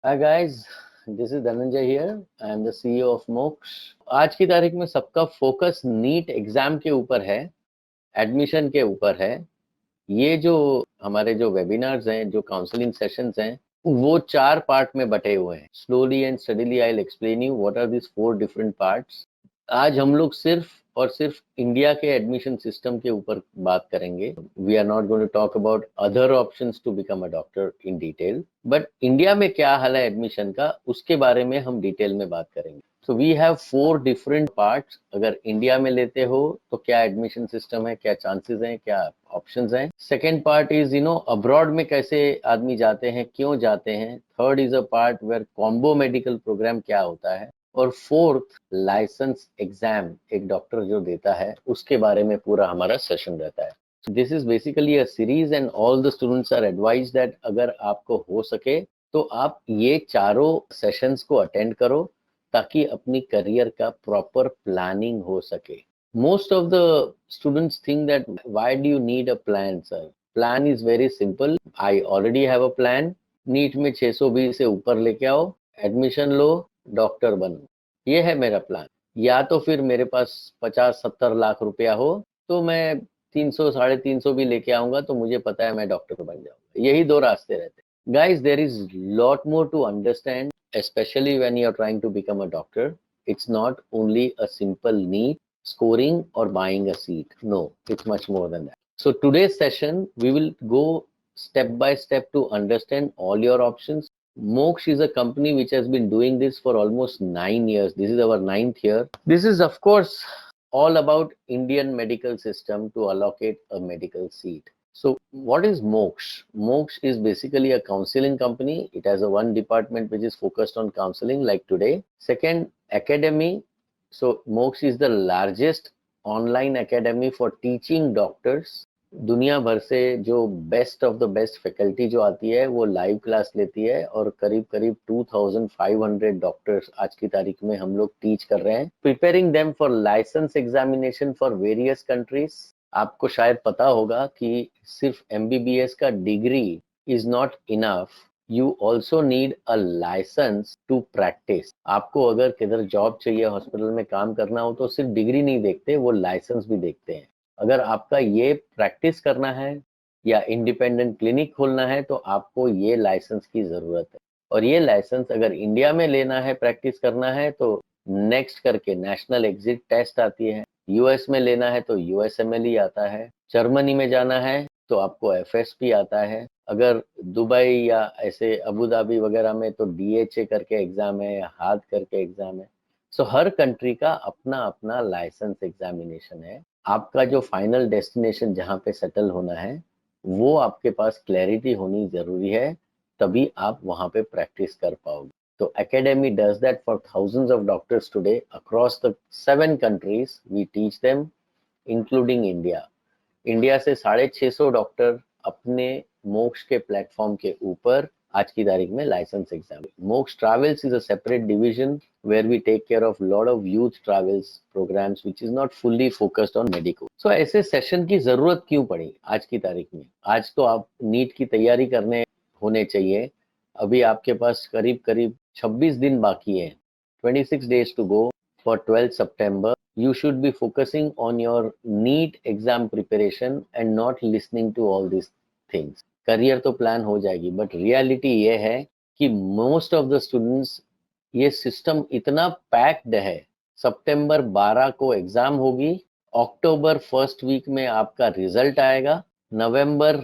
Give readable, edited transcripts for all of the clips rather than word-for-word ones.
Hi guys, this is Dhananjay here. I am the CEO of मोक्ष। आज की तारीख में सबका फोकस नीट एग्जाम के ऊपर है, एडमिशन के ऊपर है। ये जो हमारे जो वेबिनार्स हैं, जो काउंसलिंग सेशंस हैं, वो 4 पार्ट में बटे हुए हैं। Slowly and steadily I will explain you what are this 4 different parts. आज हम लोग सिर्फ और सिर्फ इंडिया के एडमिशन सिस्टम के ऊपर बात करेंगे। We are not going to talk about other options to become a doctor in detail, but India में क्या हाल है एडमिशन का, उसके बारे में हम डिटेल में बात करेंगे। So we have 4 different parts. अगर इंडिया में लेते हो तो क्या एडमिशन सिस्टम है, क्या चांसेस हैं, क्या ऑप्शंस हैं। सेकेंड पार्ट इज अब्रॉड में कैसे आदमी जाते हैं, क्यों जाते हैं। Third is a part where combo medical program क्या होता है। और फोर्थ, लाइसेंस एग्जाम एक डॉक्टर जो देता है उसके बारे में पूरा हमारा सेशन रहता है। This is basically a series and all the students are advise that अगर आपको हो सके तो आप ये चारों सेशंस को अटेंड करो, ताकि अपनी करियर का प्रॉपर प्लानिंग हो सके। Most of the students think that why do you need a plan sir. Plan is very simple. I already have a plan. NEET में 620 से ऊपर लेके आओ, एडमिशन लो, डॉक्टर बनो। ये है मेरा प्लान। या तो फिर मेरे पास 50-70 लाख रुपया हो तो मैं 300 350 भी लेके आऊंगा, तो मुझे पता है मैं डॉक्टर बन जाऊंगा। यही दो रास्ते रहते हैं। Guys, there is lot more to understand, especially when you are trying to become a doctor. It's not only a simple need, scoring or buying a seat. No, it's much more than that. So today's session, we will go step by step to understand all your options. Moksh is a company which has been doing this for almost 9 years. This is our ninth year. This is, of course, all about Indian medical system to allocate a medical seat. So what is Moksh? Moksh is basically a counseling company. It has a one department which is focused on counseling like today. Second, academy. So Moksh is the largest online academy for teaching doctors. दुनिया भर से जो best of the best faculty जो आती है वो live class लेती है, और करीब करीब 2500 डॉक्टर्स आज की तारीख में हम लोग टीच कर रहे हैं, preparing them for license examination for various countries. आपको शायद पता होगा कि सिर्फ एमबीबीएस का degree is not enough, you also need a license to practice. आपको अगर किधर जॉब चाहिए, हॉस्पिटल में काम करना हो, तो सिर्फ डिग्री नहीं देखते, वो लाइसेंस भी देखते हैं। अगर आपका ये प्रैक्टिस करना है या इंडिपेंडेंट क्लिनिक खोलना है तो आपको ये लाइसेंस की जरूरत है। और ये लाइसेंस अगर इंडिया में लेना है, प्रैक्टिस करना है, तो नेक्स्ट करके नेशनल एग्जिट टेस्ट आती है। यूएस में लेना है तो यूएसएमएलई आता है। जर्मनी में जाना है तो आपको एफएसपी आता है। अगर दुबई या ऐसे अबू धाबी वगैरह में तो डीएचए करके एग्जाम है या हाथ करके एग्जाम है। सो हर कंट्री का अपना अपना लाइसेंस एग्जामिनेशन है। आपका जो फाइनल डेस्टिनेशन जहाँ पे सेटल होना है, वो आपके पास क्लैरिटी होनी जरूरी है, तभी आप वहाँ पे प्रैक्टिस कर पाओगे। तो academy does that for thousands of doctors today across the 7 countries. We teach them, including India. India से 650 डॉक्टर अपने मोक्ष के प्लेटफॉर्म के ऊपर आज की तारीख में लाइसेंस एग्जाम। मोक्ष travels is a separate division where we take care of lot of youth travels programs which is not fully focused on medical. So ऐसे सेशन की जरूरत क्यों पड़ी आज की तारीख में। आज तो आप नीट की तैयारी करने होने चाहिए। अभी आपके पास करीब करीब 26 दिन बाकी है, 26 days to go for 12th September. You should be focusing on your NEET exam preparation and not listening to all these things. Career तो प्लान हो जाएगी, बट रियलिटी ये है कि मोस्ट ऑफ द स्टूडेंट्स, ये सिस्टम इतना packed है। सितंबर 12 को एग्जाम होगी, अक्टूबर फर्स्ट वीक में आपका रिजल्ट आएगा, नवंबर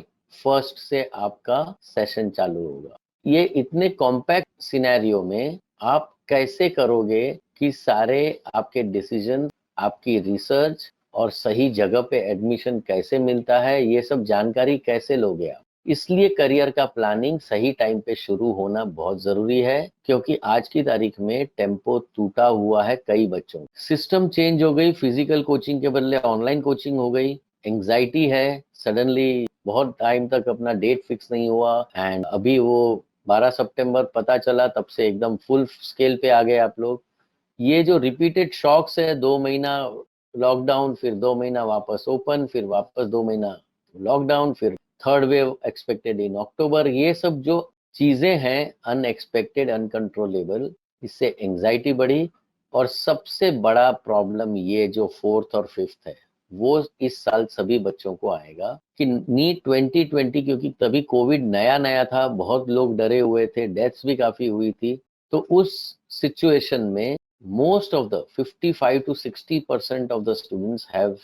फर्स्ट से आपका सेशन चालू होगा। ये इतने कॉम्पैक्ट सिनेरियो में आप कैसे करोगे कि सारे आपके डिसीजन, आपकी रिसर्च और सही जगह पे एडमिशन कैसे मिलता है, ये सब जानकारी कैसे लोगे आप। इसलिए करियर का प्लानिंग सही टाइम पे शुरू होना बहुत जरूरी है, क्योंकि आज की तारीख में टेम्पो टूटा हुआ है। कई बच्चों, सिस्टम चेंज हो गई, फिजिकल कोचिंग के बदले ऑनलाइन कोचिंग हो गई। एंग्जाइटी है, सडनली बहुत टाइम तक अपना डेट फिक्स नहीं हुआ, एंड अभी वो 12 सितंबर पता चला, तब से एकदम फुल स्केल पे आ गए आप लोग। ये जो रिपीटेड शॉक्स है, 2 महीना लॉकडाउन, फिर 2 महीना वापस ओपन, फिर वापस 2 महीना लॉकडाउन, फिर थर्ड वेव एक्सपेक्टेड इन अक्टूबर, ये सब जो चीजें हैं अनएक्सपेक्टेड, अनकंट्रोलेबल, इससे एंजाइटी बढ़ी। और सबसे बड़ा प्रॉब्लम ये जो फोर्थ और फिफ्थ है वो इस साल सभी बच्चों को आएगा कि नीट 2020, क्योंकि तभी कोविड नया नया था, बहुत लोग डरे हुए थे, डेथ्स भी काफी हुई थी। तो उस सिचुएशन में most of the 55 to 60% of the students have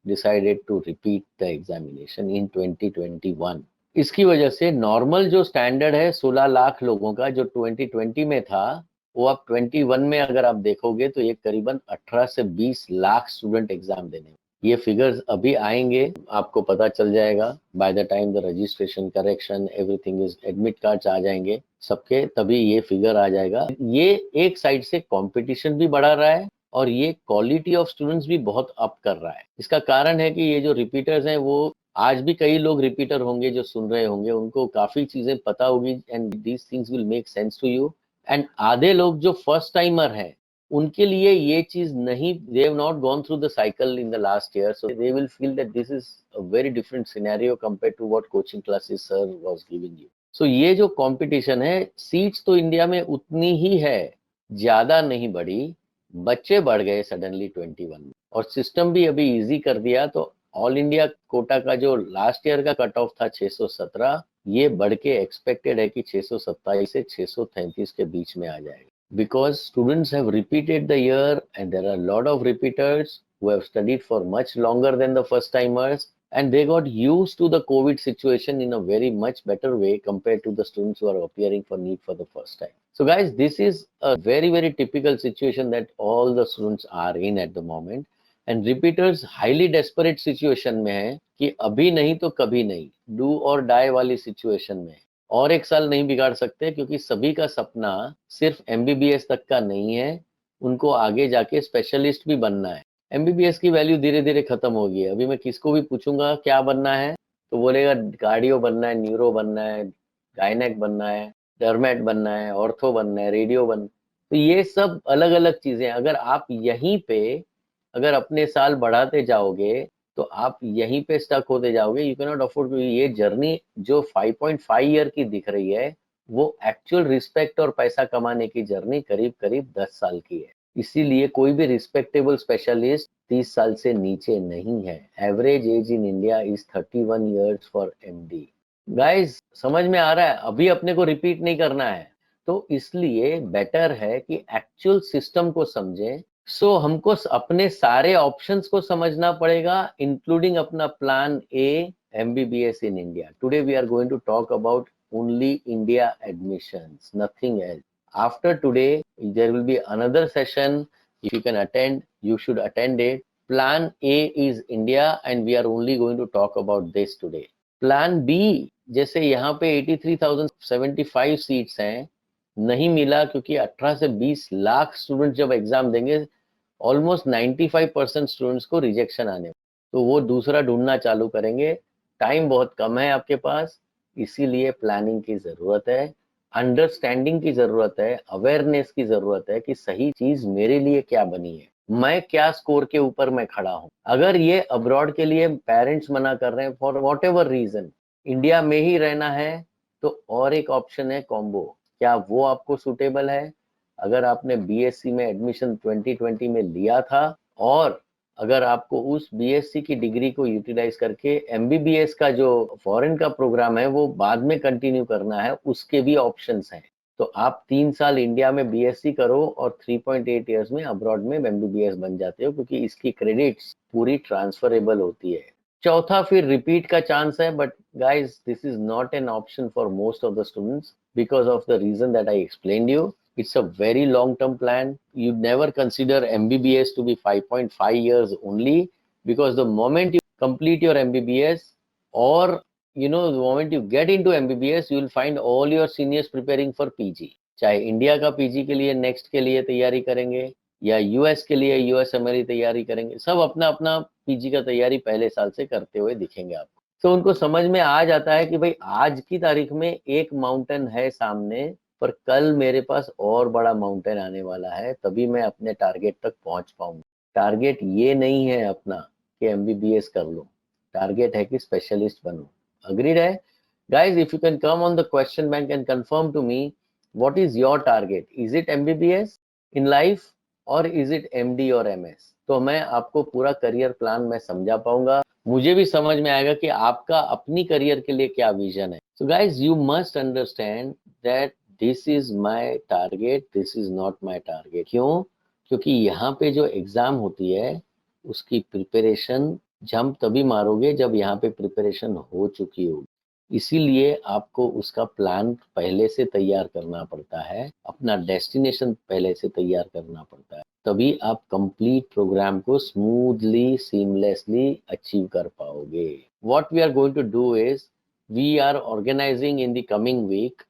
decided to repeat the examination in 2021। इसकी वजह से नॉर्मल जो स्टैंडर्ड है 16 लाख लोगों का जो 2020 में था, वो अब 21 में अगर आप देखोगे तो ये करीबन 18 से 20 लाख स्टूडेंट एग्जाम देने। ये फिगर्स अभी आएंगे, आपको पता चल जाएगा by the time the registration, correction, everything is, admit cards आ जाएंगे सबके, तभी ये फिगर आ जाएगा। ये एक साइड से कंपटीशन भी बढ़ा रहा है और ये क्वालिटी ऑफ स्टूडेंट्स भी बहुत अप कर रहा है। इसका कारण है कि ये जो रिपीटर्स हैं वो, आज भी कई लोग रिपीटर होंगे जो सुन रहे होंगे, उनको काफी चीजें पता होगी and these things will make sense to you. And आधे लोग जो फर्स्ट टाइमर हैं उनके लिए ये चीज नहीं, they have not gone through the cycle in the last year, so they will feel that this is a very different scenario compare to what coaching classes sir was giving you. So ये जो competition है, seats तो India में उतनी ही है, ज्यादा नहीं बढ़ी, बच्चे बढ़ गए सडनली 21 में, और सिस्टम भी अभी इजी कर दिया। तो ऑल इंडिया कोटा का जो लास्ट ईयर का कट ऑफ था 617, ये बढ़ के एक्सपेक्टेड है कि 627 से 633 के बीच में आ जाएगा, because students have repeated the year and there are a lot of repeaters who have studied for much longer than the first timers, and they got used to the COVID situation in a very much better way compared to the students who are appearing for NEET for the first time. So guys, this is a very, very typical situation that all the students are in at the moment, and repeaters highly desperate situation में है कि अभी नहीं तो कभी नहीं, do or die वाली situation में, और एक साल नहीं बिगाड़ सकते, क्योंकि सभी का सपना सिर्फ एमबीबीएस तक का नहीं है, उनको आगे जाके स्पेशलिस्ट भी बनना है। एमबीबीएस की वैल्यू धीरे धीरे खत्म होगी। अभी मैं किसको भी पूछूंगा क्या बनना है तो बोलेगा कार्डियो बनना है, न्यूरो बनना है, गायनेक बनना है, डर्मेट बनना है, ऑर्थो बनना है, रेडियो बनना। तो ये सब अलग अलग चीजें, अगर आप यहीं पे अगर अपने साल बढ़ाते जाओगे तो आप यहीं पे स्टक होते जाओगे। You can not afford. ये जर्नी जो 5.5 ईयर की दिख रही है वो एक्चुअल रिस्पेक्ट और पैसा कमाने की जर्नी करीब करीब 10 साल की है। इसीलिए कोई भी रिस्पेक्टेबल स्पेशलिस्ट 30 साल से नीचे नहीं है। Average age in India is 31 years for MD. Guys, समझ में आ रहा है? अभी अपने को रिपीट नहीं करना है, तो इसलिए बेटर है कि एक्चुअल सिस्टम को समझें। सो हमको अपने सारे ऑप्शंस को समझना पड़ेगा, इंक्लूडिंग अपना plan A, MBBS in India. Today we are going to talk about only India admissions, nothing else. After today, there will be another session. If you can attend, you should attend it. Plan A is India and we are only going to talk about this today. Plan B, जैसे यहाँ पे 83,075 seats हैं, नहीं मिला क्योंकि 18 से 20 lakh student जब exam देंगे, ऑलमोस्ट 95% स्टूडेंट्स को रिजेक्शन आने, तो वो दूसरा ढूंढना चालू करेंगे। टाइम बहुत कम है आपके पास, इसीलिए प्लानिंग की जरूरत है, अंडरस्टैंडिंग की जरूरत है, अवेयरनेस की जरूरत है कि सही चीज मेरे लिए क्या बनी है, मैं क्या स्कोर के ऊपर मैं खड़ा हूं। अगर ये अब्रॉड के लिए पेरेंट्स मना कर रहे हैं for whatever reason, India में ही रहना है, तो और एक ऑप्शन है कॉम्बो। क्या वो आपको सुटेबल है? अगर आपने बीएससी में एडमिशन 2020 में लिया था और अगर आपको उस बीएससी की डिग्री को यूटिलाइज करके एमबीबीएस का जो फॉरेन का प्रोग्राम है वो बाद में कंटिन्यू करना है, उसके भी ऑप्शंस हैं। तो आप 3 साल इंडिया में बीएससी करो और 3.8 इयर्स में अब्रॉड में एमबीबीएस बन जाते हो, क्योंकि इसकी क्रेडिट्स पूरी ट्रांसफरेबल होती है। चौथा फिर रिपीट का चांस है, but guys this is not an option for most of the students because of the reason that I explained you. It's a very long-term plan. You never consider MBBS to be 5.5 years only, because the moment you complete your MBBS, or the moment you get into MBBS, you will find all your seniors preparing for PG. चाहे India का PG के लिए next के लिए तैयारी करेंगे या US के लिए यूएसएमएल तैयारी करेंगे, सब अपना अपना पीजी का तैयारी पहले साल से करते हुए दिखेंगे आपको। तो उनको समझ में आ जाता है कि भाई आज की तारीख में एक माउंटेन है सामने, पर कल मेरे पास और बड़ा माउंटेन आने वाला है, तभी मैं अपने टारगेट तक पहुंच पाऊंगा। टारगेट ये नहीं है अपना कि एमबीबीएस कर लो, टारगेट है कि स्पेशलिस्ट बनो। अग्रीड है? Guys, if you can come on the question bank and confirm to me, what is your target? Is it MBBS in life or is it MD और MS? तो मैं आपको पूरा करियर प्लान में समझा पाऊंगा, मुझे भी समझ में आएगा कि आपका अपनी करियर के लिए क्या विजन है. So guys, you must understand that this is my target, this is not my target. क्यों? क्योंकि यहाँ पे जो एग्जाम होती है उसकी प्रिपरेशन जंप तभी मारोगे जब यहाँ पे प्रिपरेशन हो चुकी होगी. इसीलिए आपको उसका प्लान पहले से तैयार करना पड़ता है, अपना डेस्टिनेशन पहले से तैयार करना पड़ता है, तभी आप कंप्लीट प्रोग्राम को स्मूथली सीमलेसली अचीव कर पाओगे. What we are going to do is we are organizing in the coming week.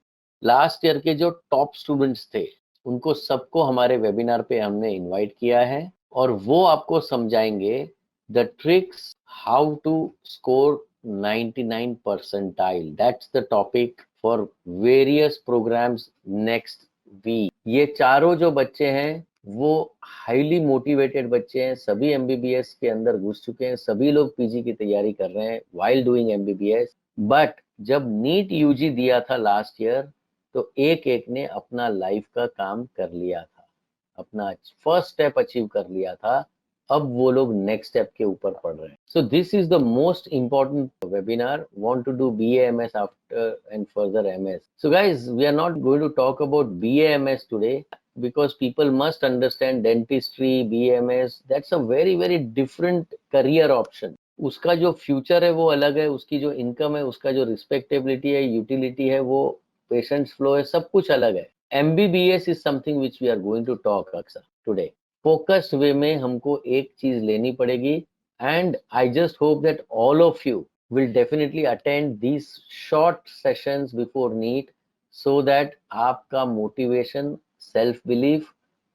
Last year के जो टॉप स्टूडेंट्स थे उनको सबको हमारे वेबिनार पे हमने इनवाइट किया है और वो आपको समझाएंगे the tricks how to score 99 percentile. That's the topic for various programs next week. ये चारों जो बच्चे हैं वो हाईली मोटिवेटेड बच्चे हैं, सभी एमबीबीएस के अंदर घुस चुके हैं, सभी लोग पीजी की तैयारी कर रहे हैं while doing एमबीबीएस. बट जब नीट यूजी दिया था लास्ट ईयर तो एक एक ने अपना लाइफ का काम कर लिया था, अपना फर्स्ट स्टेप अचीव कर लिया था, अब वो लोग नेक्स्ट स्टेप के ऊपर पढ़ रहे हैं. So this is the most important webinar. Want to do BAMS after and further MS. So guys, we are not going to talk about BAMS today because people must understand dentistry, BAMS, that's a very very different career option. उसका जो future है वो अलग है, उसकी जो income है, उसका जो रिस्पेक्टेबिलिटी है, यूटिलिटी है, वो पेशेंट्स फ्लो है, सब कुछ अलग है. MBBS is something which we are going to talk अक्सर today. फोकस्ड वे में हमको एक चीज लेनी पड़ेगी and I just hope that all of you will definitely attend these short sessions before NEET so that आपका मोटिवेशन, सेल्फ बिलीफ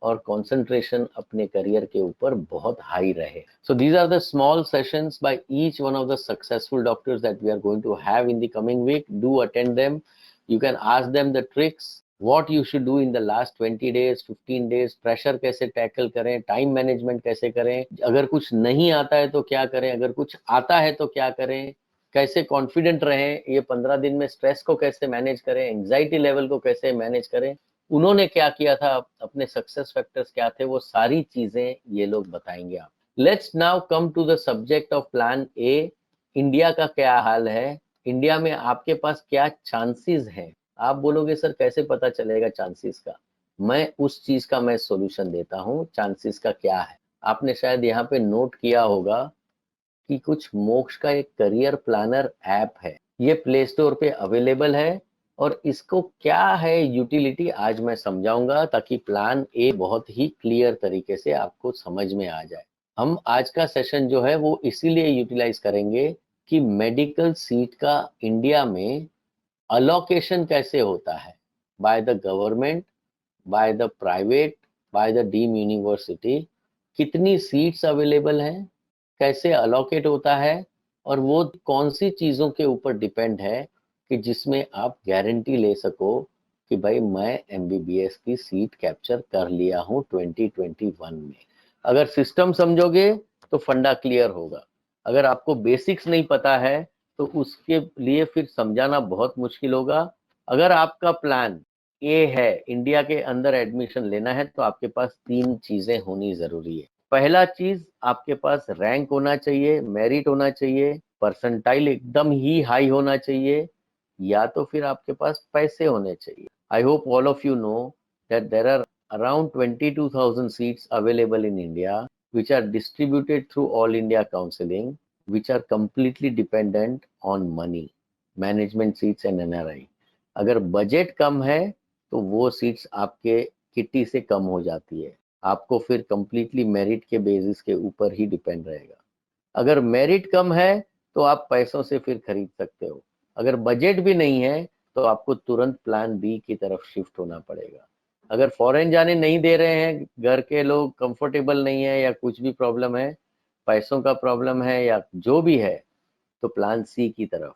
और concentration अपने करियर के ऊपर बहुत हाई रहे. So these are the small sessions by each one of the successful doctors that we are going to have in the coming week. Do attend them. You can ask them the tricks, what you should do in the last 20 days, 15 days, pressure कैसे tackle करें, time management कैसे करें, अगर कुछ नहीं आता है तो क्या करें, अगर कुछ आता है तो क्या करें, कैसे कॉन्फिडेंट रहें, ये 15 दिन में स्ट्रेस को कैसे मैनेज करें, एंग्जाइटी लेवल को कैसे मैनेज करें, उन्होंने क्या किया था, अपने सक्सेस फैक्टर्स क्या थे, वो सारी चीजें ये लोग बताएंगे आप. Let's now come to the subject of plan A. India का क्या हाल है, इंडिया में आपके पास क्या चांसेस हैं. आप बोलोगे सर कैसे पता चलेगा चांसेस का, मैं उस चीज का मैं सॉल्यूशन देता हूं. चांसेस का क्या है, आपने शायद यहाँ पे नोट किया होगा कि कुछ मोक्ष का एक करियर प्लानर ऐप है, ये प्ले स्टोर पे अवेलेबल है और इसको क्या है यूटिलिटी आज मैं समझाऊंगा ताकि प्लान ए बहुत ही क्लियर तरीके से आपको समझ में आ जाए. हम आज का सेशन जो है वो इसीलिए यूटिलाइज करेंगे कि मेडिकल सीट का इंडिया में अलोकेशन कैसे होता है, by the government, by the private, by the deem university, कितनी सीट्स अवेलेबल हैं, कैसे अलोकेट होता है और वो कौन सी चीज़ों के ऊपर डिपेंड है कि जिसमें आप गारंटी ले सको कि भाई मैं MBBS की सीट कैप्चर कर लिया हूँ 2021 में. अगर सिस्टम समझोगे तो फंडा क्लियर होगा, अगर आपको बेसिक्स नहीं पता है तो उसके लिए फिर समझाना बहुत मुश्किल होगा. अगर आपका प्लान ए है इंडिया के अंदर एडमिशन लेना है तो आपके पास 3 चीजें होनी जरूरी है. पहला चीज, आपके पास रैंक होना चाहिए, मेरिट होना चाहिए, परसेंटाइल एकदम ही हाई होना चाहिए, या तो फिर आपके पास पैसे होने चाहिए. I hope all of you know that there are around 22,000 seats available in India which are distributed through All India Counseling, which are completely dependent on money, management seats and NRI. अगर budget कम है तो वो seats आपके kitty से कम हो जाती है, आपको फिर कंप्लीटली मेरिट के बेसिस के ऊपर ही डिपेंड रहेगा. अगर मेरिट कम है तो आप पैसों से फिर खरीद सकते हो, अगर बजट भी नहीं है तो आपको तुरंत प्लान बी की तरफ शिफ्ट होना पड़ेगा. अगर फॉरेन जाने नहीं दे रहे हैं, घर के लोग कंफर्टेबल नहीं है या कुछ भी प्रॉब्लम है, पैसों का प्रॉब्लम है या जो भी है, तो प्लान सी की तरफ.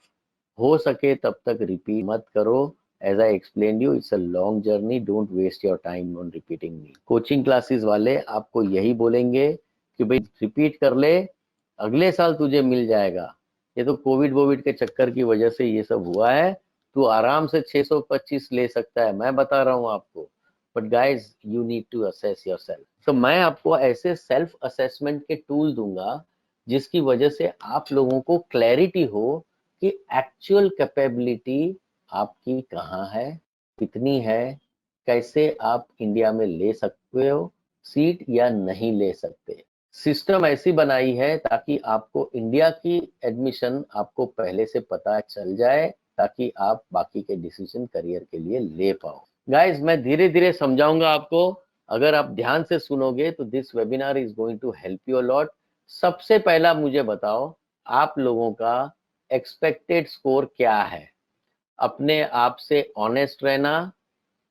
हो सके तब तक रिपीट मत करो. As I explain you, it's a long journey, don't waste your time on repeating me. Coaching classes वाले आपको यही बोलेंगे कि भाई रिपीट कर ले, अगले साल तुझे मिल जाएगा. ये तो कोविड के चक्कर की वजह से ये सब हुआ है। तू आराम से 625 ले सकता है, मैं बता रहा हूँ आपको। But guys you need to assess yourself. तो मैं आपको ऐसे सेल्फ असेसमेंट के टूल दूंगा जिसकी वजह से आप लोगों को क्लैरिटी हो कि एक्चुअल कैपेबिलिटी आपकी कहाँ है, कितनी है, कैसे आप इंडिया में ले सकते हो सीट या नहीं ले सकते। सिस्टम ऐसी बनाई है ताकि आपको इंडिया की एडमिशन आपको पहले से पता चल जाए, ताकि आप बाकी के डिसीजन करियर के लिए ले पाओ। गाइस मैं धीरे धीरे समझाऊंगा आपको, अगर आप ध्यान से सुनोगे तो this webinar is going to help you a lot. सबसे पहला मुझे बताओ, आप लोगों का एक्सपेक्टेड स्कोर क्या है? अपने आप से ऑनेस्ट रहना।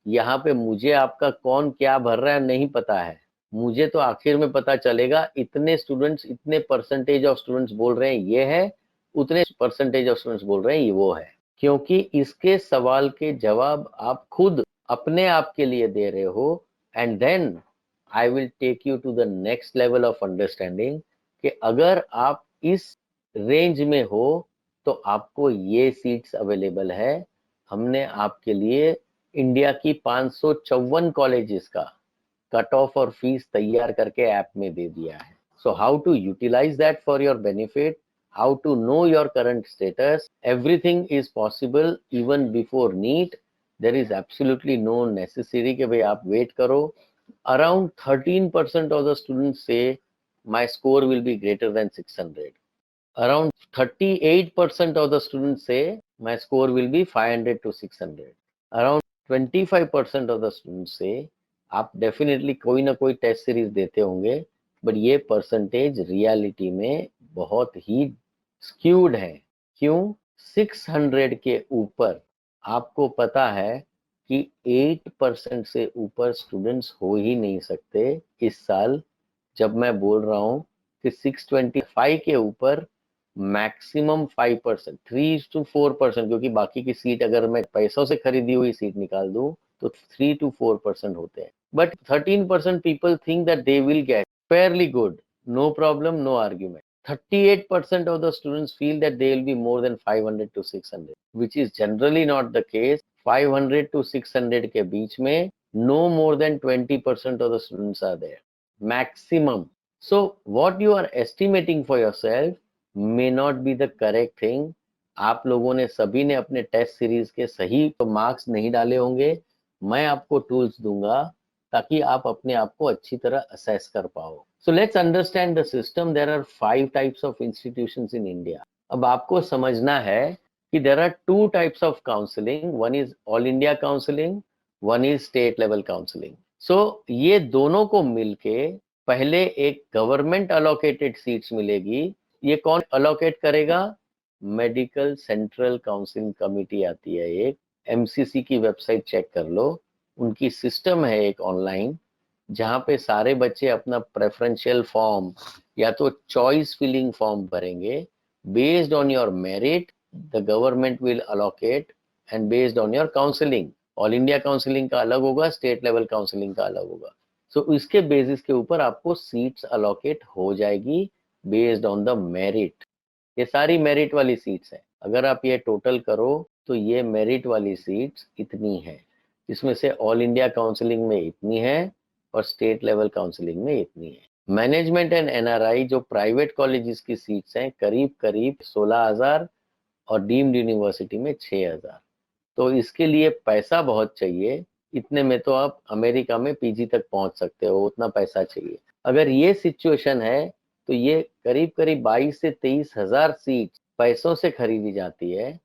यहाँ पे मुझे आपका कौन क्या भर रहा है नहीं पता है, मुझे तो आखिर में पता चलेगा इतने स्टूडेंट्स, इतने परसेंटेज ऑफ स्टूडेंट्स बोल रहे हैं ये है, उतने परसेंटेज ऑफ स्टूडेंट्स बोल रहे हैं ये वो है। क्योंकि इसके सवाल के जवाब आप खुद अपने आप के लिए दे रहे हो। And then I will take you to the next level of understanding कि अगर आप इस रेंज में हो तो आपको ये सीट्स अवेलेबल है। हमने आपके लिए इंडिया की 554 कॉलेजेस का कट ऑफ और फीस तैयार करके ऐप में दे दिया है। So how to utilize that for your benefit, how to know your current status, everything is possible even before NEET. There is absolutely no necessary कि भाई आप wait करो। Around 13% of the students say my score will be greater than 600. Around 38% of the students say my score will be 500 to 600. Around 25% of the students say आप definitely कोई ना कोई test series देते होंगे, बट ये percentage reality में बहुत ही skewed है। क्यों? 600 के ऊपर आपको पता है कि 8% से ऊपर स्टूडेंट्स हो ही नहीं सकते इस साल। जब मैं बोल रहा हूँ कि 625 के ऊपर मैक्सिमम 5%, 3 to 4%, क्योंकि बाकी की सीट अगर मैं पैसों से खरीदी हुई सीट निकाल दूं तो 3 to 4% होते हैं। But 13% people think that they will get fairly good, no problem, no argument. 38% of the students feel that they will be more than 500 to 600, which is generally not the case. 500 to 600 के बीच में no more than 20% of the students are there, maximum. So what you are estimating for yourself may not be the correct thing. आप लोगों ने सभी ने अपने test series के सही तो मार्क्स नहीं डाले होंगे। मैं आपको टूल्स दूंगा ताकि आप अपने आप को अच्छी तरह असेस कर पाओ। So let's understand the system. There are 5 types of institutions in India. अब आपको समझना है कि there are 2 types of counselling, one is all India counselling, one is state level counselling. So ये दोनों को मिलके पहले एक गवर्नमेंट अलोकेटेड सीट्स मिलेगी। ये कौन अलोकेट करेगा? मेडिकल सेंट्रल काउंसिलिंग कमिटी आती है एक, एमसीसी की वेबसाइट चेक कर लो, उनकी सिस्टम है एक ऑनलाइन, जहाँ पे सारे बच्चे अपना प्रेफरेंशियल फॉर्म या तो चॉइस फिलिंग फॉर्म भरेंगे। Based on your merit the government will allocate, and based on your counselling, all India counselling का अलग होगा, स्टेट लेवल काउंसलिंग का अलग होगा। सो इसके बेसिस के ऊपर आपको सीट्स अलोकेट हो जाएगी बेस्ड ऑन द मेरिट। ये सारी मेरिट वाली सीट्स हैं। अगर आप ये टोटल करो तो ये मेरिट वाली सीट्स इतनी है, इसमें से ऑल इंडिया काउंसलिंग में इतनी है और स्टेट लेवल काउंसलिंग में इतनी है। मैनेजमेंट एंड एनआरआई जो प्राइवेट कॉलेजेस की सीट्स हैं करीब करीब 16,000 और डीम्ड यूनिवर्सिटी में 6,000। तो इसके लिए पैसा बहुत चाहिए। इतने में तो आप अमेरिका में पीजी तक पहुंच सकते हो, उतना पैसा चाहिए। अगर ये सिचुएशन है तो ये करीब करीब 22 से 23,000 सीट्स पैसों से खरीदी जाती है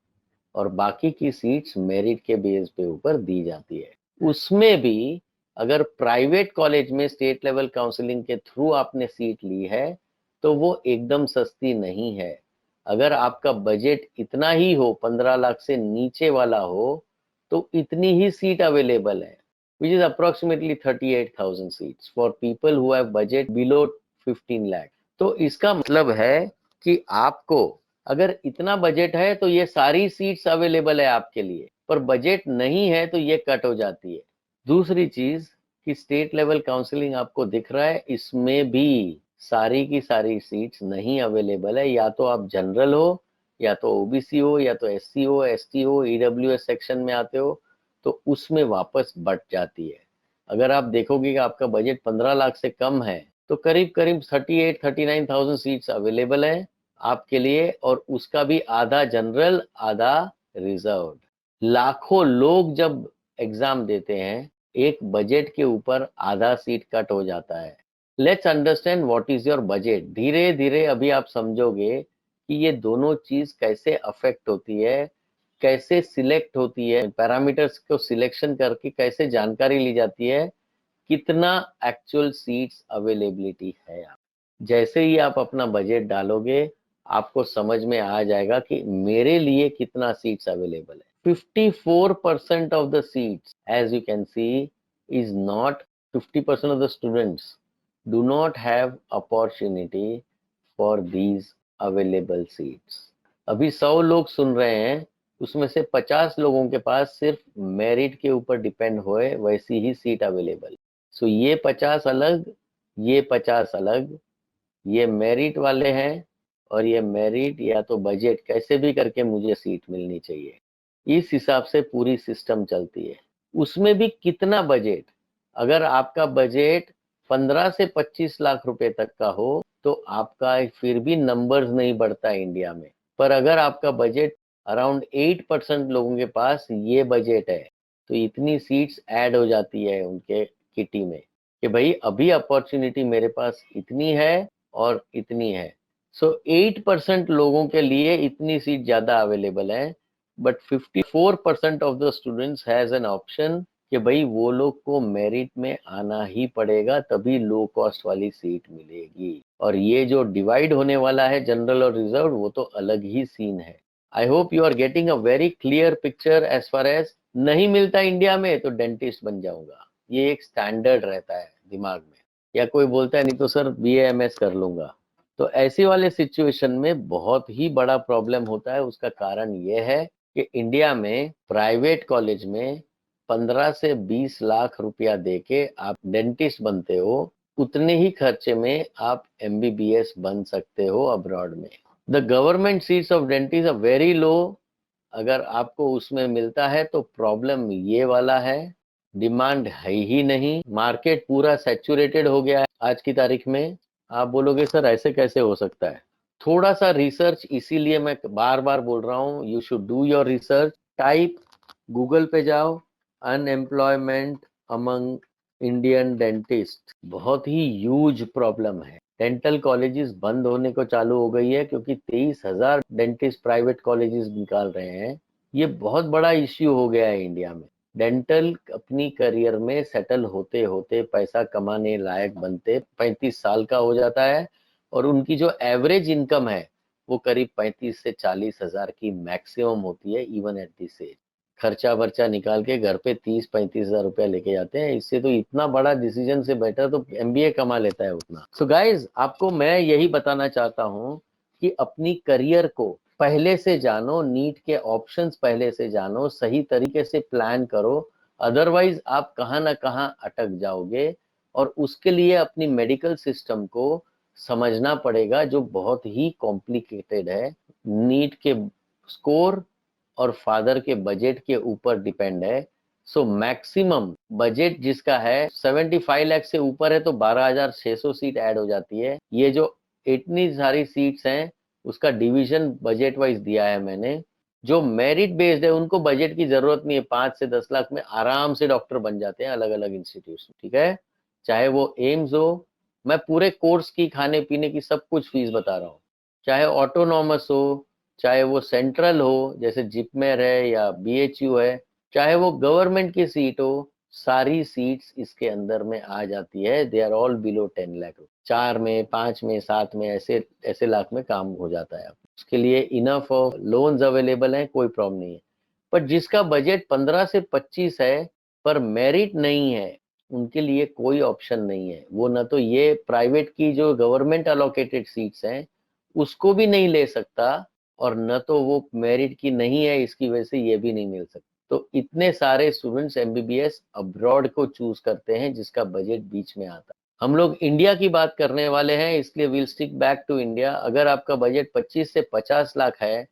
और बाकी की सीट्स मेरिट के बेस पे ऊपर दी जाती है। उसमें भी अगर प्राइवेट कॉलेज में स्टेट लेवल काउंसलिंग के थ्रू आपने सीट ली है तो वो एकदम सस्ती नहीं है। अगर आपका बजट इतना ही हो, 15 लाख से नीचे वाला हो, तो इतनी ही सीट अवेलेबल है, which is approximately 38,000 seats for people who have budget below 15 lakh। तो इसका मतलब है कि आपको अगर इतना बजट है तो ये सारी सीट्स अवेलेबल है आपके लिए, पर बजट नहीं है तो ये कट हो जाती है। दूसरी चीज कि स्टेट लेवल काउंसलिंग आपको दिख रहा है, इसमें भी सारी की सारी सीट्स नहीं अवेलेबल है। या तो आप जनरल हो या तो ओबीसी हो या तो एससी हो, एसटी हो, ईडब्ल्यूएस सेक्शन में आते हो, तो उसमें वापस बढ़ जाती है। अगर आप देखोगे कि आपका बजट 15 लाख से कम है तो करीब करीब 38-39,000 सीट्स अवेलेबल है आपके लिए, और उसका भी आधा जनरल आधा रिजर्व। लाखों लोग जब एग्जाम देते हैं, एक बजट के ऊपर आधा सीट कट हो जाता है। Let's understand what is your budget. धीरे धीरे अभी आप समझोगे कि ये दोनों चीज कैसे अफेक्ट होती है, कैसे सिलेक्ट होती है, पैरामीटर्स को सिलेक्शन करके कैसे जानकारी ली जाती है, कितना एक्चुअल सीट्स अवेलेबिलिटी है। आप जैसे ही आप अपना बजट डालोगे, आपको समझ में आ जाएगा कि मेरे लिए कितना सीट्स अवेलेबल है। 54% of the seats, as you can see, is not 50% of the students do not have opportunity for these available seats. अभी 100 लोग सुन रहे हैं, उसमें से 50 लोगों के पास सिर्फ मेरिट के ऊपर डिपेंड होए वैसी ही सीट अवेलेबल। सो ये 50 अलग, ये 50 अलग, ये मेरिट वाले हैं, और ये मेरिट या तो बजट कैसे भी करके मुझे सीट मिलनी चाहिए, इस हिसाब से पूरी सिस्टम चलती है। उसमें भी कितना बजट, अगर आपका बजट 15 से 25 लाख रुपए तक का हो तो आपका फिर भी नंबर्स नहीं बढ़ता इंडिया में। पर अगर आपका बजट अराउंड 8% लोगों के पास ये बजट है, तो इतनी सीट्स ऐड हो जाती है उनके किटी में कि भाई अभी अपॉर्चुनिटी मेरे पास इतनी है और इतनी है। सो 8% लोगों के लिए इतनी सीट ज्यादा अवेलेबल है, but 54% of the students has an option कि भाई वो लोग को मेरिट में आना ही पड़ेगा, तभी लो कॉस्ट वाली सीट मिलेगी। और ये जो डिवाइड होने वाला है जनरल और रिजर्व, वो तो अलग ही सीन है। I hope you are getting a very clear picture. As far as नहीं मिलता इंडिया में तो डेंटिस्ट बन जाऊंगा, ये एक स्टैंडर्ड रहता है दिमाग में। या कोई बोलता है नहीं तो सर BA MS कर लूंगा। तो ऐसे वाले सिचुएशन में बहुत ही बड़ा प्रॉब्लम होता है। उसका कारण यह है कि इंडिया में प्राइवेट कॉलेज में 15 से 20 लाख रुपया देके आप डेंटिस्ट बनते हो, उतने ही खर्चे में आप MBBS बन सकते हो अब्रॉड में। The government seats of dentist are very low. अगर आपको उसमें मिलता है तो प्रॉब्लम ये वाला है, डिमांड है ही नहीं, मार्केट पूरा सैचुरेटेड हो गया है आज की तारीख में। आप बोलोगे सर ऐसे कैसे हो सकता है? थोड़ा सा रिसर्च, इसीलिए मैं बार बार बोल रहा हूँ you should do your research. Type, Google पे जाओ, अनएम्प्लॉयमेंट अमंग इंडियन डेंटिस्ट, बहुत ही ह्यूज प्रॉब्लम है। डेंटल कॉलेजेस बंद होने को चालू हो गई है क्योंकि 23,000 डेंटिस्ट प्राइवेट कॉलेजेस निकाल रहे हैं। ये बहुत बड़ा इश्यू हो गया है इंडिया में। डेंटल अपनी करियर में सेटल होते होते पैसा कमाने लायक बनते 35 साल का हो जाता है, और उनकी जो एवरेज इनकम है वो करीब 35 से 40 हजार की मैक्सिमम होती है इवन एट दिस एज। खर्चा वर्चा निकाल के घर पे 30-35 हजार रुपया लेके जाते हैं। इससे तो इतना बड़ा डिसीजन से बेटर तो MBA कमा लेता है उतना। सो गाइज, आपको मैं यही बताना चाहता हूँ कि अपनी करियर को पहले से जानो, नीट के ऑप्शंस पहले से जानो, सही तरीके से प्लान करो, अदरवाइज आप कहाँ ना कहाँ अटक जाओगे। और उसके लिए अपनी मेडिकल सिस्टम को समझना पड़ेगा जो बहुत ही कॉम्प्लिकेटेड है। नीट के स्कोर और फादर के बजट के ऊपर डिपेंड है। सो मैक्सिमम बजट जिसका है 75 लाख से ऊपर है तो 12,600 सीट ऐड हो जाती है। ये जो इतनी सारी सीट्स हैं उसका डिवीजन बजट वाइज दिया है मैंने। जो मेरिट बेस्ड है उनको बजट की जरूरत नहीं है, 5 से 10 लाख में आराम से डॉक्टर बन जाते हैं अलग अलग इंस्टीट्यूट। ठीक है, चाहे वो एम्स हो, मैं पूरे कोर्स की खाने पीने की सब कुछ फीस बता रहा हूँ, चाहे ऑटोनॉमस हो, चाहे वो सेंट्रल हो जैसे जिपमेर है या BHU है, चाहे वो गवर्नमेंट की सीट हो, सारी सीट्स इसके अंदर में आ जाती है। They are all below 10 lakh. 4 में, 5 में, 7 में, ऐसे ऐसे लाख में काम हो जाता है। उसके लिए इनफ ऑफ लोन्स अवेलेबल हैं, कोई प्रॉब्लम नहीं है। पर जिसका बजट 15 से 25 है पर मेरिट नहीं है, उनके लिए कोई ऑप्शन नहीं है। वो न तो ये प्राइवेट की जो गवर्नमेंट अलोकेटेड सीट्स हैं उसको भी नहीं ले सकता, और न तो वो मेरिट की नहीं है, इसकी वजह से ये भी नहीं मिल सकता। तो इतने सारे स्टूडेंट्स MBBS अब्रॉड को चूज करते हैं जिसका बजट बीच में आता है। हम लोग इंडिया की बात करने वाले हैं, इसलिए will stick back to India. अगर आपका बजट 25 से 50 लाख है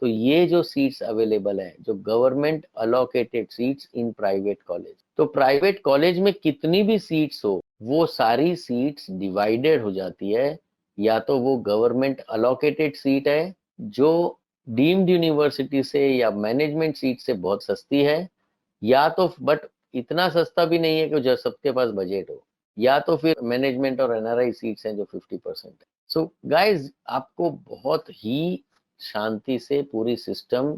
तो ये जो सीट्स अवेलेबल है, जो government allocated seats in private college, तो प्राइवेट कॉलेज में कितनी भी सीट्स हो, वो सारी सीट्स डिवाइडेड हो जाती है। या तो वो गवर्नमेंट अलोकेटेड सीट है जो डीम्ड यूनिवर्सिटी से या मैनेजमेंट सीट से बहुत सस्ती है, या तो बट इतना सस्ता भी नहीं है कि जो सबके पास बजट हो, या तो फिर मैनेजमेंट और एनआरआई सीट्स हैं जो 50% है। सो गाइज, आपको बहुत ही शांति से पूरी सिस्टम,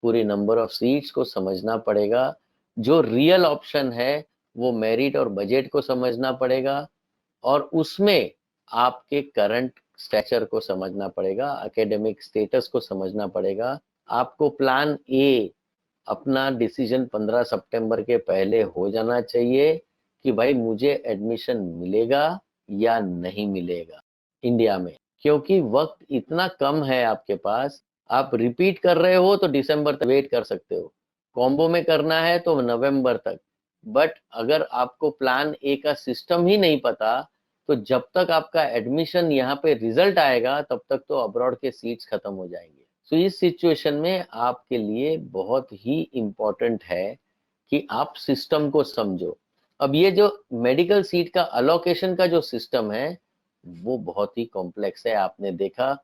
पूरी नंबर ऑफ सीट्स को समझना पड़ेगा। जो रियल ऑप्शन है वो मेरिट और बजट को समझना पड़ेगा, और उसमें आपके करंट स्टेचर को समझना पड़ेगा, एकेडमिक स्टेटस को समझना पड़ेगा। आपको प्लान ए अपना डिसीजन 15 सितंबर के पहले हो जाना चाहिए कि भाई मुझे एडमिशन मिलेगा या नहीं मिलेगा इंडिया में, क्योंकि वक्त इतना कम है आपके पास। आप रिपीट कर रहे हो तो दिसंबर तक वेट कर सकते हो, कॉम्बो में करना है तो नवंबर तक। बट अगर आपको प्लान ए का सिस्टम ही नहीं पता, तो जब तक आपका एडमिशन यहाँ पे रिजल्ट आएगा तब तक तो अब्रॉड के सीट्स खत्म हो जाएंगे। तो इस सिचुएशन में आपके लिए बहुत ही इम्पोर्टेंट है कि आप सिस्टम को समझो। अब ये जो मेडिकल सीट का अलोकेशन का जो सिस्टम है वो बहुत ही कॉम्प्लेक्स है। आपने देखा,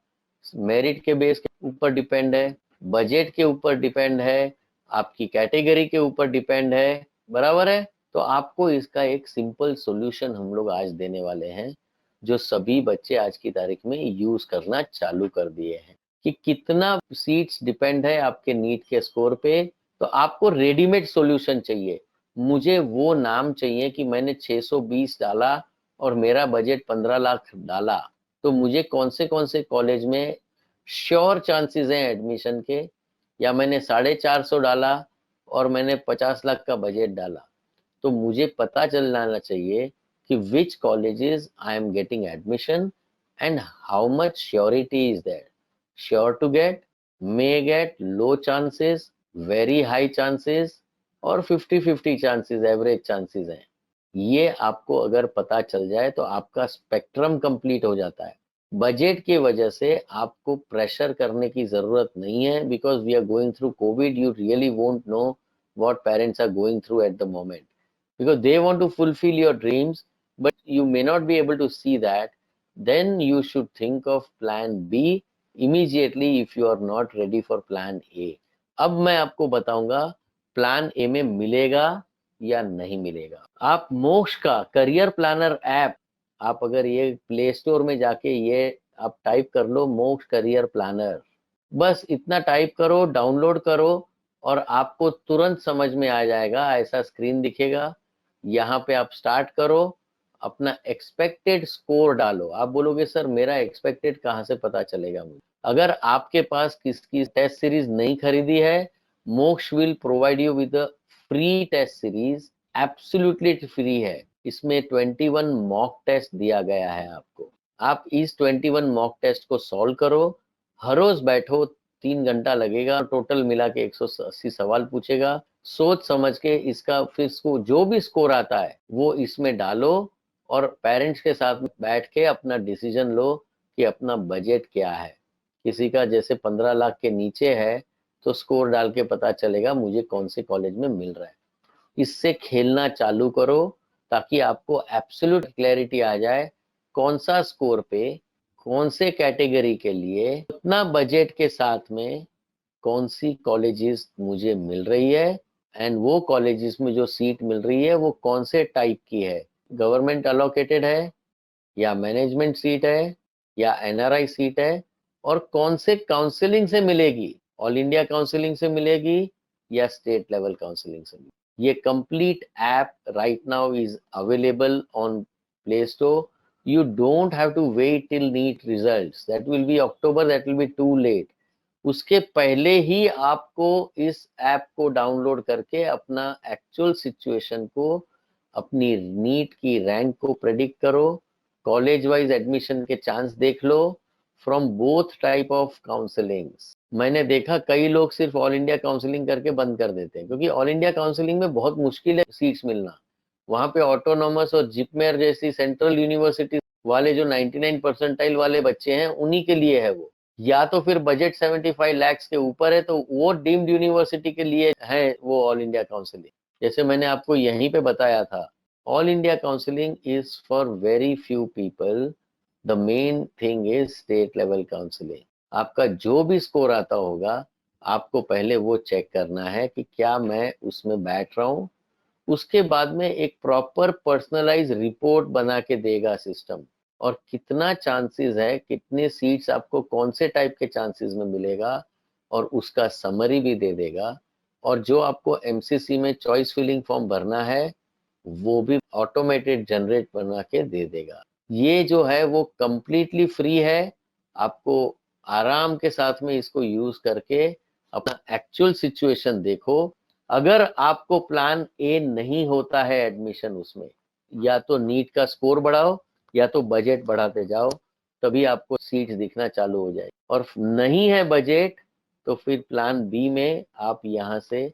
मेरिट के बेस के ऊपर डिपेंड है, बजट के ऊपर डिपेंड है, आपकी कैटेगरी के ऊपर डिपेंड है, बराबर है। तो आपको इसका एक सिंपल सॉल्यूशन हम लोग आज देने वाले हैं, जो सभी बच्चे आज की तारीख में यूज करना चालू कर दिए हैं। कि कितना सीट्स डिपेंड है आपके नीट के स्कोर पे। तो आपको रेडीमेड सॉल्यूशन चाहिए। मुझे वो नाम चाहिए कि मैंने 620 डाला और मेरा बजट 15 लाख डाला, तो मुझे कौन से कॉलेज में श्योर चांसेस हैं एडमिशन के, या मैंने 450 डाला और मैंने 50 लाख का बजट डाला, तो मुझे पता चल जाना चाहिए कि which colleges I am getting admission and how much surety is there, sure to get, may get, low chances, very high chances, और 50-50 चांसेस, एवरेज चांसेस हैं। ये आपको अगर पता चल जाए तो आपका स्पेक्ट्रम कंप्लीट हो जाता है। बजट की वजह से आपको प्रेशर करने की जरूरत नहीं है, because we are going through COVID, you really won't know what parents are going through at the moment, because they want to fulfill your dreams but you may not be able to see that. Then you should think of plan B immediately if you are not ready for plan A. अब मैं आपको बताऊंगा plan A में मिलेगा या नहीं मिलेगा। आप मोक्ष का करियर प्लानर ऐप, आप अगर ये प्ले स्टोर में जाके ये आप टाइप कर लो, मोक्ष करियर प्लानर, बस इतना टाइप करो, डाउनलोड करो, और आपको तुरंत समझ में आ जाएगा। ऐसा स्क्रीन दिखेगा, यहाँ पे आप स्टार्ट करो, अपना एक्सपेक्टेड स्कोर डालो। आप बोलोगे सर मेरा एक्सपेक्टेड कहाँ से पता चलेगा मुझे? अगर आपके पास किसकी टेस्ट सीरीज नहीं खरीदी है, Moksh will provide you with free test series, absolutely free है। इसमें 21 मॉक टेस्ट दिया गया है आपको। आप इस 21 मॉक टेस्ट को सॉल्व करो, हर रोज बैठो, 3 घंटा लगेगा, टोटल मिला के 180 सवाल पूछेगा। सोच समझ के इसका फिर जो भी स्कोर आता है वो इसमें डालो, और पेरेंट्स के साथ बैठ के अपना डिसीजन लो कि अपना बजट क्या है। किसी का जैसे 15 लाख के नीचे है तो स्कोर डाल के पता चलेगा मुझे कौन से कॉलेज में मिल रहा है। इससे खेलना चालू करो ताकि आपको एब्सोल्यूट क्लैरिटी आ जाए कौन सा स्कोर पे कौन से कैटेगरी के लिए उतना बजट के साथ में कौन सी कॉलेजेस मुझे मिल रही है, एंड वो कॉलेजेस में जो सीट मिल रही है वो कौन से टाइप की है, गवर्नमेंट अलोकेटेड है या मैनेजमेंट सीट है या एनआरआई सीट है, और कौन से काउंसलिंग से मिलेगी, ऑल इंडिया काउंसलिंग से मिलेगी या स्टेट लेवल काउंसलिंग से मिलेगी। ये complete app right now is available on play store. You don't have to wait till NEET results. That will be October, that will be too late. उसके पहले ही आपको इस ऐप को डाउनलोड करके अपना एक्चुअल सिचुएशन को, अपनी नीट की रैंक को प्रेडिक्ट करो, कॉलेज वाइज एडमिशन के चांस देख लो from both type of counsellings. मैंने देखा कई लोग सिर्फ ऑल इंडिया काउंसलिंग करके बंद कर देते हैं, क्योंकि ऑल इंडिया काउंसलिंग में बहुत मुश्किल है सीट्स मिलना। वहां पे ऑटोनॉमस और जिपमेर जैसी सेंट्रल यूनिवर्सिटी वाले जो 99 परसेंटाइल वाले बच्चे हैं उन्हीं के लिए है वो। या तो फिर बजट 75 lakhs के ऊपर है तो वो डीम्ड यूनिवर्सिटी के लिए है वो ऑल इंडिया काउंसलिंग। जैसे मैंने आपको यहीं पे बताया था, all India counselling is for very few people, the main thing is state level counselling. आपका जो भी स्कोर आता होगा, आपको पहले वो चेक करना है कि क्या मैं उसमें बैठ रहा हूँ। उसके बाद में एक प्रॉपर पर्सनलाइज रिपोर्ट बना के देगा सिस्टम, और कितना चांसेस है, कितने सीट्स आपको कौन से टाइप के चांसेस में मिलेगा, और उसका समरी भी दे देगा। और जो आपको एमसीसी में चॉइस फिलिंग फॉर्म भरना है वो भी ऑटोमेटेड जनरेट बना के दे देगा। ये जो है वो कंप्लीटली फ्री है। आपको आराम के साथ में इसको यूज करके अपना एक्चुअल सिचुएशन देखो। अगर आपको प्लान ए नहीं होता है एडमिशन उसमें, या तो नीट का स्कोर बढ़ाओ या तो बजट बढ़ाते जाओ, तभी आपको सीट दिखना चालू हो जाए। और नहीं है बजट तो फिर प्लान बी में आप यहाँ से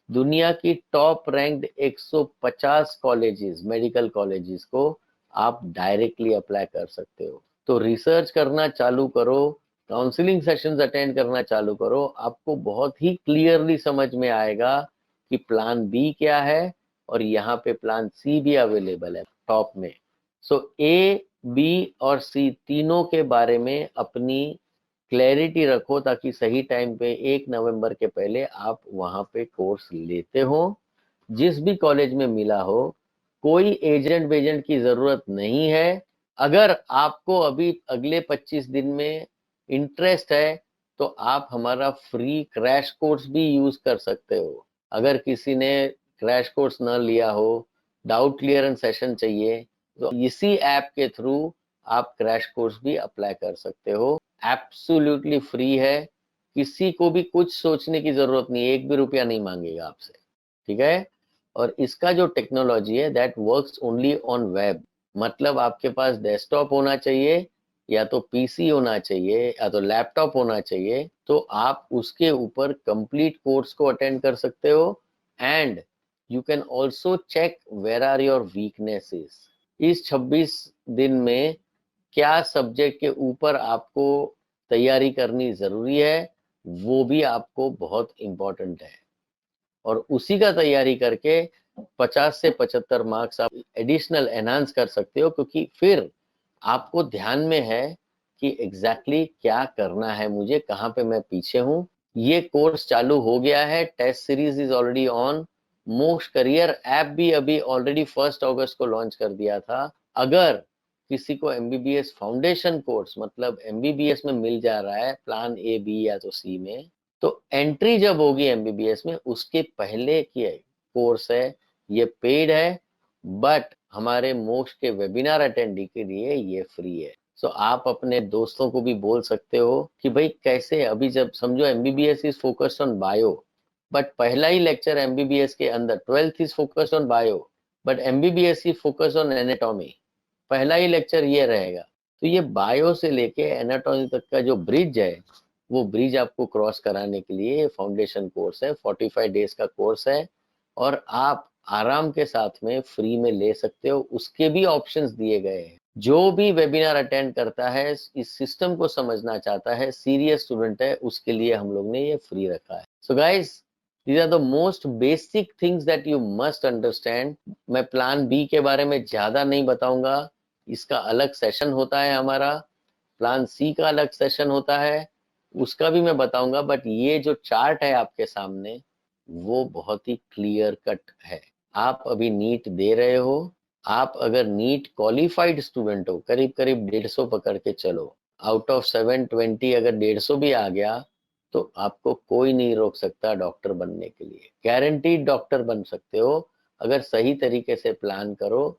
दुनिया की top ranked 150 colleges, medical colleges को आप डायरेक्टली अप्लाई कर सकते हो। तो रिसर्च करना चालू करो, काउंसलिंग सेशंस अटेंड करना चालू करो, आपको बहुत ही क्लियरली समझ में आएगा कि प्लान बी क्या है, और यहाँ पे प्लान सी भी अवेलेबल है टॉप में। सो ए, बी और सी तीनों के बारे में अपनी क्लैरिटी रखो, ताकि सही टाइम पे 1 नवंबर के पहले आप वहां पे कोर्स लेते हो। जिस भी कॉलेज में मिला हो, कोई एजेंट वेजेंट की जरूरत नहीं है। अगर आपको अभी अगले 25 दिन में इंटरेस्ट है तो आप हमारा फ्री क्रैश कोर्स भी यूज कर सकते हो। अगर किसी ने क्रैश कोर्स न लिया हो, डाउट क्लियरेंस सेशन चाहिए, तो इसी ऐप के थ्रू आप क्रैश कोर्स भी अप्लाई कर सकते हो। एब्सोल्युटली फ्री है, किसी को भी कुछ सोचने की जरूरत नहीं, 1 भी रुपया नहीं मांगेगा आपसे, ठीक है। और इसका जो टेक्नोलॉजी है that works only on web, मतलब आपके पास डेस्कटॉप होना चाहिए, या तो पीसी होना चाहिए, या तो लैपटॉप होना चाहिए, तो आप उसके ऊपर कंप्लीट कोर्स को अटेंड कर सकते हो। And you can also check where are your weaknesses. इस 26 दिन में क्या सब्जेक्ट के ऊपर आपको तैयारी करनी जरूरी है, वो भी आपको बहुत इंपॉर्टेंट है। और उसी का तैयारी करके 50 से 75 मार्क्स आप एडिशनल एनहांस कर सकते हो, क्योंकि फिर आपको ध्यान में है कि एग्जैक्टली क्या करना है मुझे, कहाँ पे मैं पीछे हूँ। ये कोर्स चालू हो गया है, test series is already on. Moksh career app भी अभी ऑलरेडी 1 अगस्त को लॉन्च कर दिया था। अगर किसी को एमबीबीएस फाउंडेशन कोर्स, मतलब एमबीबीएस में मिल जा रहा है प्लान ए, बी या तो सी में, तो एंट्री जब होगी एमबीबीएस में, उसके पहले की कोर्स है, ये पेड है, बट हमारे मोक्ष के वेबिनार अटेंडी के लिए ये फ्री है। सो आप अपने दोस्तों को भी बोल सकते हो कि भाई कैसे, अभी जब समझो MBBS is focused on bio, but पहला ही लेक्चर एमबीबीएस के अंदर 12th is focused on bio, but MBBS is focused on anatomy, पहला ही लेक्चर ये रहेगा। तो ये बायो से लेके एनाटॉमी तक का जो ब्रिज है, वो ब्रिज आपको क्रॉस कराने के लिए फाउंडेशन कोर्स है, 45 डेज का कोर्स है, और आप आराम के साथ में फ्री में ले सकते हो। उसके भी ऑप्शंस दिए गए हैं। जो भी वेबिनार अटेंड करता है, इस सिस्टम को समझना चाहता है, सीरियस स्टूडेंट है, उसके लिए हम लोग ने ये फ्री रखा है। So guys, these are the most basic things that you must understand। मैं प्लान बी के बारे में ज्यादा नहीं बताऊंगा, इसका अलग सेशन होता है हमारा। प्लान सी का अलग सेशन होता है, उसका भी मैं बताऊंगा। बट ये जो चार्ट है आपके सामने, वो बहुत ही क्लियर कट है। आप अभी नीट दे रहे हो, आप अगर नीट क्वालिफाइड स्टूडेंट हो, करीब करीब 150 पकड़ के चलो, आउट ऑफ 720 अगर 150 भी आ गया, तो आपको कोई नहीं रोक सकता डॉक्टर बनने के लिए। गारंटीड डॉक्टर बन सकते हो अगर सही तरीके से प्लान करो।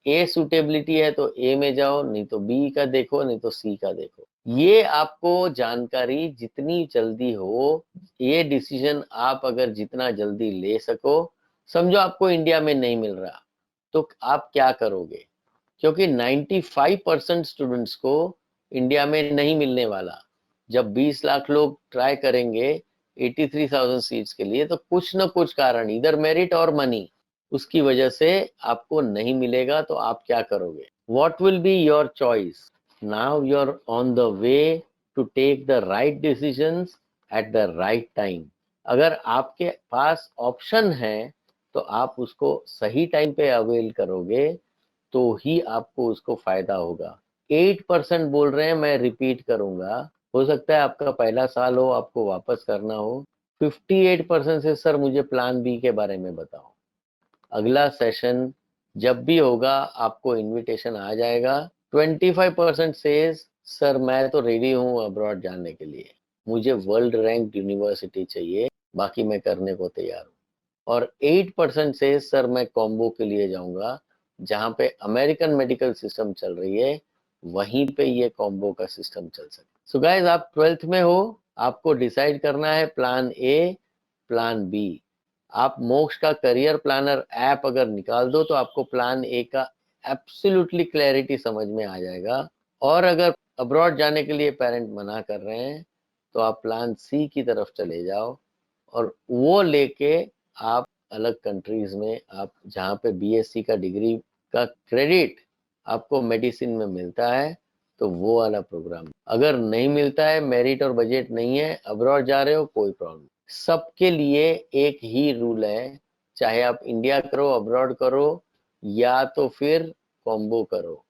ए सुटेबिलिटी है तो ए में जाओ, नहीं तो बी का देखो, नहीं तो सी का देखो। ये आपको जानकारी जितनी जल्दी हो, ये डिसीजन आप अगर जितना जल्दी ले सको, समझो आपको इंडिया में नहीं मिल रहा तो आप क्या करोगे, क्योंकि 95% स्टूडेंट्स को इंडिया में नहीं मिलने वाला। जब 20 लाख लोग ट्राई करेंगे 83,000 सीट्स के लिए, तो कुछ ना कुछ कारण, इधर मेरिट और मनी, उसकी वजह से आपको नहीं मिलेगा। तो आप क्या करोगे? What will be your choice? Now you are on the way to take the right decisions at the right time. अगर आपके पास ऑप्शन है तो आप उसको सही टाइम पे अवेल करोगे तो ही आपको उसको फायदा होगा। 8% बोल रहे हैं, मैं रिपीट करूंगा, हो सकता है आपका पहला साल हो, आपको वापस करना हो। 58% से सर मुझे प्लान बी के बारे में बताओ। अगला सेशन जब भी होगा आपको इनविटेशन आ जाएगा। 25% सेज सर मैं तो रेडी हूँ अब्रॉड जाने के लिए, मुझे वर्ल्ड रैंक यूनिवर्सिटी चाहिए, बाकी मैं करने को तैयार हूँ। और 8% सेज सर मैं कॉम्बो के लिए जाऊंगा, जहाँ पे अमेरिकन मेडिकल सिस्टम चल रही है वहीं पे ये कॉम्बो का सिस्टम चल सकता। सो गाइज आप 12th में हो, आपको डिसाइड करना है प्लान ए, प्लान बी। आप मोक्ष का करियर प्लानर ऐप अगर निकाल दो तो आपको प्लान ए का एब्सोल्युटली क्लैरिटी समझ में आ जाएगा। और अगर अब्रॉड जाने के लिए पेरेंट मना कर रहे हैं तो आप प्लान सी की तरफ चले जाओ और वो लेके आप अलग कंट्रीज में, आप जहाँ पे बीएससी का डिग्री का क्रेडिट आपको मेडिसिन में मिलता है तो वो वाला प्रोग्राम। अगर नहीं मिलता है, मेरिट और बजट नहीं है, अब्रॉड जा रहे हो, कोई प्रॉब्लम। सबके लिए एक ही रूल है, चाहे आप इंडिया करो, अब्रॉड करो या तो फिर कॉम्बो करो।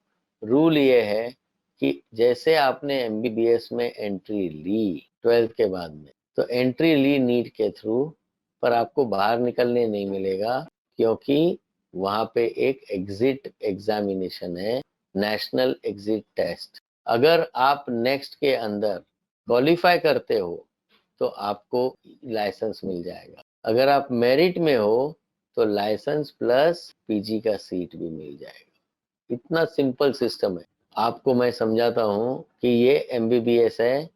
रूल ये है कि जैसे आपने एमबीबीएस में एंट्री ली 12th के बाद में, तो एंट्री ली नीट के थ्रू, पर आपको बाहर निकलने नहीं मिलेगा क्योंकि वहां पे एक एग्जिट एग्जामिनेशन है, नेशनल एग्जिट टेस्ट। अगर आप नेक्स्ट के अंदर क्वालिफाई करते हो तो आपको लाइसेंस मिल जाएगा। अगर आप मेरिट में हो तो लाइसेंस प्लस पीजी का सीट भी मिल जाएगा। इतना सिंपल सिस्टम है। आपको मैं समझाता हूँ कि ये एमबीबीएस है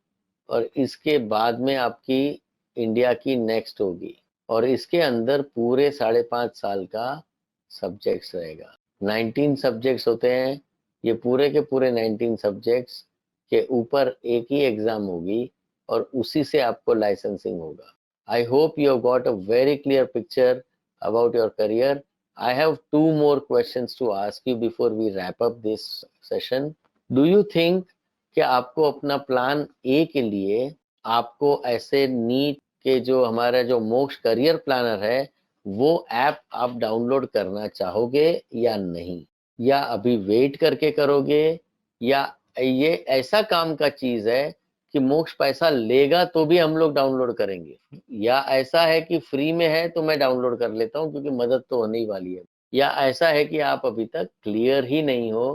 और इसके बाद में आपकी इंडिया की नेक्स्ट होगी और इसके अंदर पूरे 5.5 साल का सब्जेक्ट्स रहेगा। 19 सब्जेक्ट्स होते हैं, ये पूरे के पूरे 19 सब्जेक्ट्स के ऊपर एक ही एग्जाम होगी और उसी से आपको लाइसेंसिंग होगा। आई hope you have got a very clear picture about your career. I have 2 more questions to ask you before we wrap up this session. Do you think कि आपको अपना प्लान ए के लिए आपको ऐसे नीट के जो हमारा जो मोक्ष करियर प्लानर है वो ऐप आप डाउनलोड करना चाहोगे या नहीं, या अभी वेट करके करोगे, या ये ऐसा काम का चीज है कि मोक्ष पैसा लेगा तो भी हम लोग डाउनलोड करेंगे, या ऐसा है कि फ्री में है तो मैं डाउनलोड कर लेता हूँ क्योंकि मदद तो होने ही वाली है, या ऐसा है कि आप अभी तक क्लियर ही नहीं हो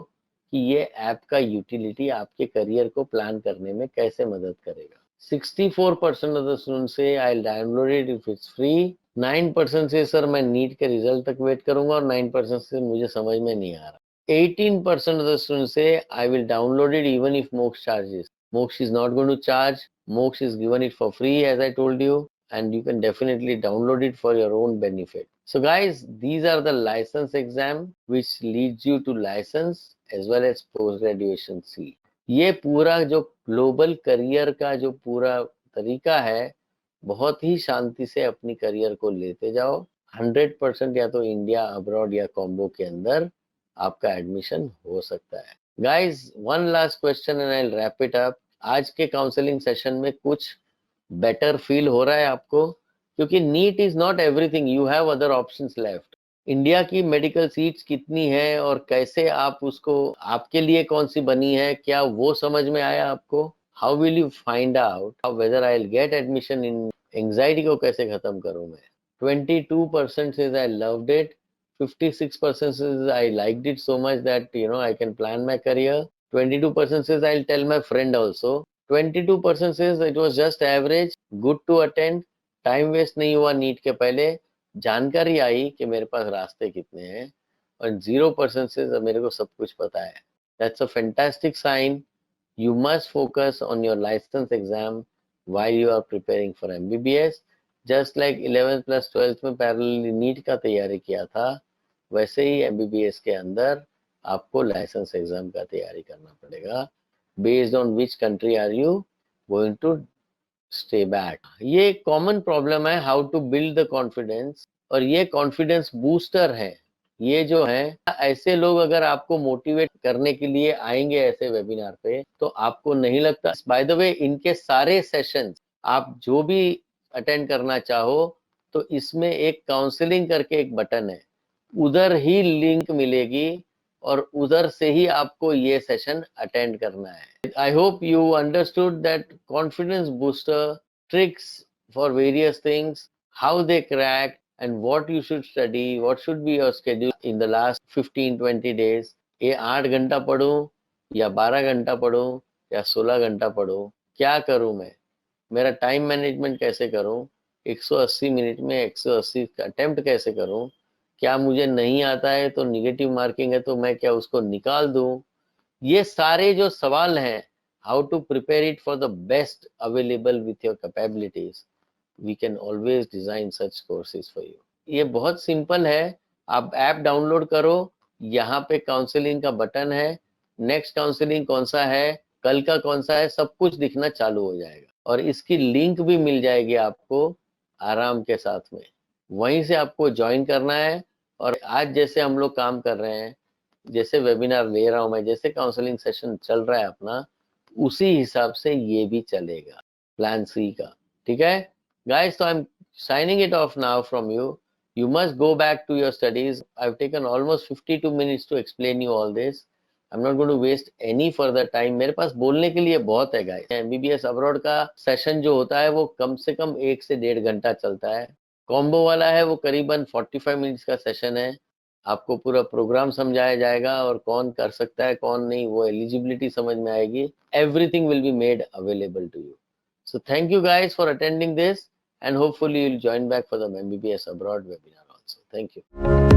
कि ये ऐप का यूटिलिटी आपके करियर को प्लान करने में कैसे मदद करेगा। 64% ऑफ द स्टूडेंट से आई download it if it's free. 9% से सर मैं नीट के रिजल्ट तक वेट करूंगा और 9% से मुझे समझ में नहीं आ रहा। 18% of the students say I will download it even if Moksha charges. Moksha is not going to charge. Moksha is given it for free, as I told you, and you can definitely download it for your own benefit. So guys, these are the license exam which leads you to license as well as post graduation C. ये पूरा जो global career का जो पूरा तरीका है, बहुत ही शांति से अपनी करियर को लेते जाओ। 100% या तो इंडिया, अब्रॉड या कॉम्बो के अंदर आपका एडमिशन हो सकता है। Guys, one last question and I wrap it up. आज के काउंसलिंग सेशन में कुछ बेटर फील हो रहा है आपको? क्योंकि NEET is not everything, you have other options left. India की मेडिकल सीट्स कितनी है और कैसे आप उसको, आपके लिए कौन सी बनी है, क्या वो समझ में आया आपको? How will you find out whether I will get admission in? Anxiety को कैसे खत्म करूं मैं? 22% says I loved it. 56% says I liked it so much that I can plan my career. 22% says I'll tell my friend also. 22% says it was just average, good to attend, time waste नहीं हुआ NEET के पहले, जानकारी आई कि मेरे पास रास्ते कितने हैं, और 0% से मेरे को सब कुछ पता है। That's a fantastic sign. You must focus on your license exam while you are preparing for MBBS. Just like 11th plus 12th में पैरेलली नीट का तैयारी किया था, वैसे ही MBBS के अंदर आपको लाइसेंस एग्जाम का तैयारी करना पड़ेगा। Based on which country are you going to stay back. ये कॉमन प्रॉब्लम है, how to build the confidence, और ये कॉन्फिडेंस बूस्टर है। ये जो है, ऐसे लोग अगर आपको मोटिवेट करने के लिए आएंगे ऐसे वेबिनार पे, तो आपको नहीं लगता, बाय द वे इनके सारे सेशंस आप जो भी अटेंड करना चाहो तो इसमें एक काउंसलिंग करके एक बटन है, उधर ही लिंक मिलेगी और उधर से ही आपको ये सेशन अटेंड करना है। I hope you understood that confidence booster tricks for various things, how they crack and what you should study, what should be your schedule in the last 15-20 days। ये 8 घंटा पढूं या 12 घंटा पढूं या 16 घंटा पढूं, क्या करूं मैं, मेरा टाइम मैनेजमेंट कैसे करूं, 180 मिनट में 180 अटेम्प्ट कैसे करूं, क्या मुझे नहीं आता है तो निगेटिव मार्किंग है तो मैं क्या उसको निकाल दूं। ये सारे जो सवाल हैं, how to prepare it for the best available with your capabilities, we can always design such courses for you। ये बहुत सिंपल है, आप ऐप डाउनलोड करो, यहाँ पे काउंसलिंग का बटन है, नेक्स्ट काउंसलिंग कौन सा है, कल का कौन सा है, सब कुछ दिखना चालू हो जाएगा और इसकी लिंक भी मिल जाएगी आपको आराम के साथ में। वहीं से आपको ज्वाइन करना है और आज जैसे हम लोग काम कर रहे हैं, जैसे वेबिनार ले रहा हूं मैं, जैसे काउंसलिंग सेशन चल रहा है अपना, उसी हिसाब से ये भी चलेगा प्लान सी का। ठीक है guys, so I'm signing it off now from you। You must go back to your studies। I've taken almost 52 minutes to explain you all this। I'm not going to waste any further time। मेरे पास बोलने के लिए बहुत है guys। MBBS abroad का session जो होता है वो कम से कम 1 से 1.5 घंटा चलता है। कॉम्बो वाला है वो करीबन 45 मिनट्स का सेशन है। आपको पूरा प्रोग्राम समझाया जाएगा और कौन कर सकता है कौन नहीं, वो एलिजिबिलिटी समझ में आएगी। Everything will be made available to you। So thank you guys for attending this and hopefully you'll join back for the MBBS abroad webinar also। Thank you।